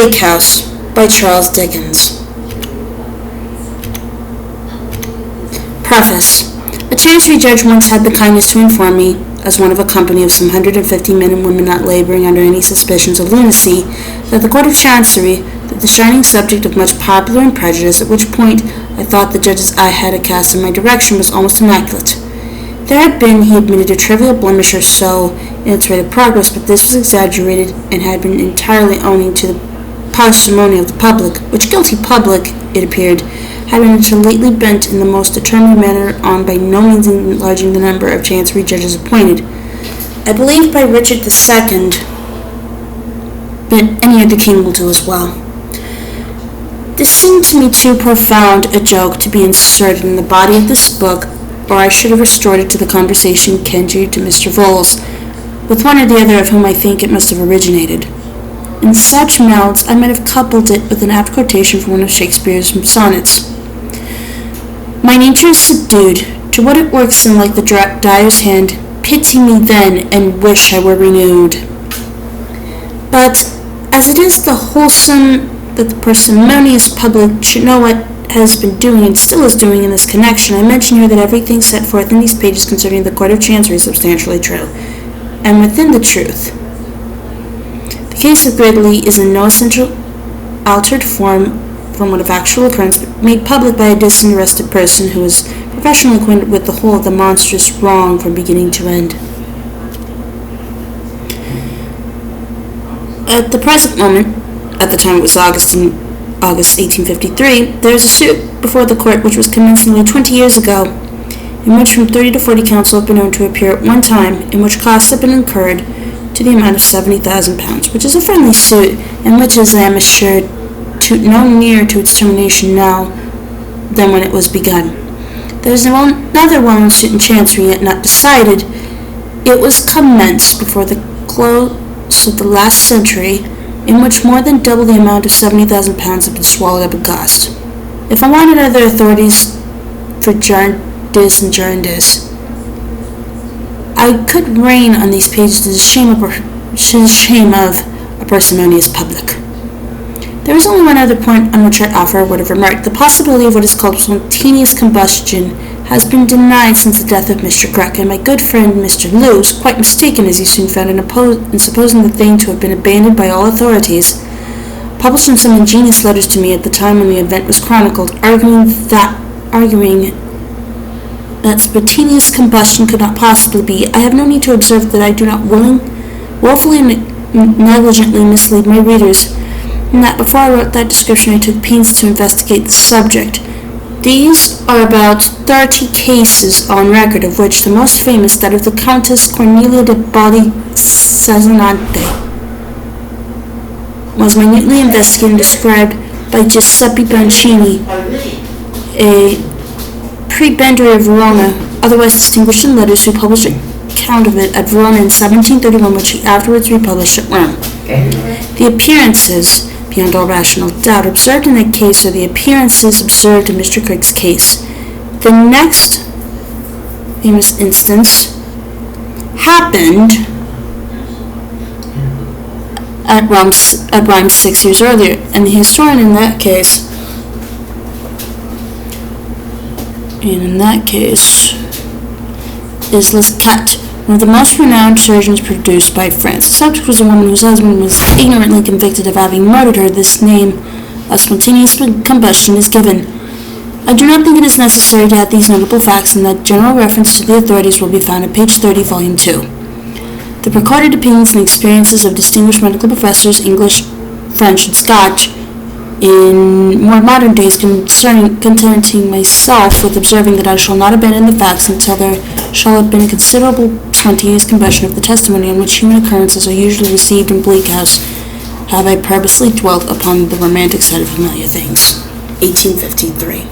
Bleak House by Charles Dickens. Preface. A chancery judge once had the kindness to inform me, as one of a company of some 150 men and women not laboring under any suspicions of lunacy, that the Court of Chancery, the shining subject of much popular and prejudice, at which point I thought the judge's eye had a cast in my direction, was almost immaculate. There had been, he admitted, a trivial blemish or so in its rate of progress, but this was exaggerated and had been entirely owing to the parsimony of the public, which guilty public, it appeared, had been until lately bent in the most determined manner on by no means enlarging the number of chancery judges appointed, I believe by Richard II, but any other king will do as well. This seemed to me too profound a joke to be inserted in the body of this book, or I should have restored it to the conversation kindred to Mr. Vholes, with one or the other of whom I think it must have originated. In such melds, I might have coupled it with an apt quotation from one of Shakespeare's sonnets. My nature is subdued to what it works in like the dyer's hand. Pity me then, and wish I were renewed. But, as it is the wholesome that the parsimonious public should know what has been doing and still is doing in this connection, I mention here that everything set forth in these pages concerning the Court of Chancery is substantially true, and within the truth. The case of Gridley is in no essential altered form from one of actual occurrence, but made public by a disinterested person who is professionally acquainted with the whole of the monstrous wrong from beginning to end. At the present moment, at the time it was August 1853, there is a suit before the court which was commenced nearly 20 years ago, in which from 30 to 40 counsel have been known to appear at one time, in which costs have been incurred to the amount of £70,000, which is a friendly suit, and which, as I am assured, no nearer to its termination now than when it was begun. There is another well-known suit in Chancery yet not decided. It was commenced before the close of the last century, in which more than double the amount of £70,000 have been swallowed up in cost. If I wanted other authorities for Jarndyce and Jarndyce, I could rain on these pages to the shame of a parsimonious public. There is only one other point on which I offer a word of remark. The possibility of what is called spontaneous combustion has been denied since the death of Mr. Gregg, and my good friend Mr. Lou was quite mistaken, as he soon found, in supposing the thing to have been abandoned by all authorities, publishing some ingenious letters to me at the time when the event was chronicled, arguing that spontaneous combustion could not possibly be. I have no need to observe that I do not willfully and negligently mislead my readers, and that before I wrote that description I took pains to investigate the subject. These are about 30 cases on record, of which the most famous, that of the Countess Cornelia de Body Sazonante, was minutely investigated and described by Giuseppe Boncini, a prebendary of Verona, otherwise distinguished in letters, who published an account of it at Verona in 1731, which he afterwards republished at Rome. The appearances, beyond all rational doubt, observed in that case are the appearances observed in Mr. Crick's case. The next famous instance happened at Rheims 6 years earlier, and the historian in that case is Lestat, one of the most renowned surgeons produced by France. The subject was a woman whose husband was ignorantly convicted of having murdered her. This name of spontaneous combustion is given. I do not think it is necessary to add these notable facts, and that general reference to the authorities will be found at page 30, volume 2. The recorded opinions and experiences of distinguished medical professors, English, French, and Scotch, in more modern days, contenting myself with observing that I shall not abandon the facts until there shall have been a considerable spontaneous combustion of the testimony on which human occurrences are usually received in Bleak House, have I purposely dwelt upon the romantic side of familiar things. 1853.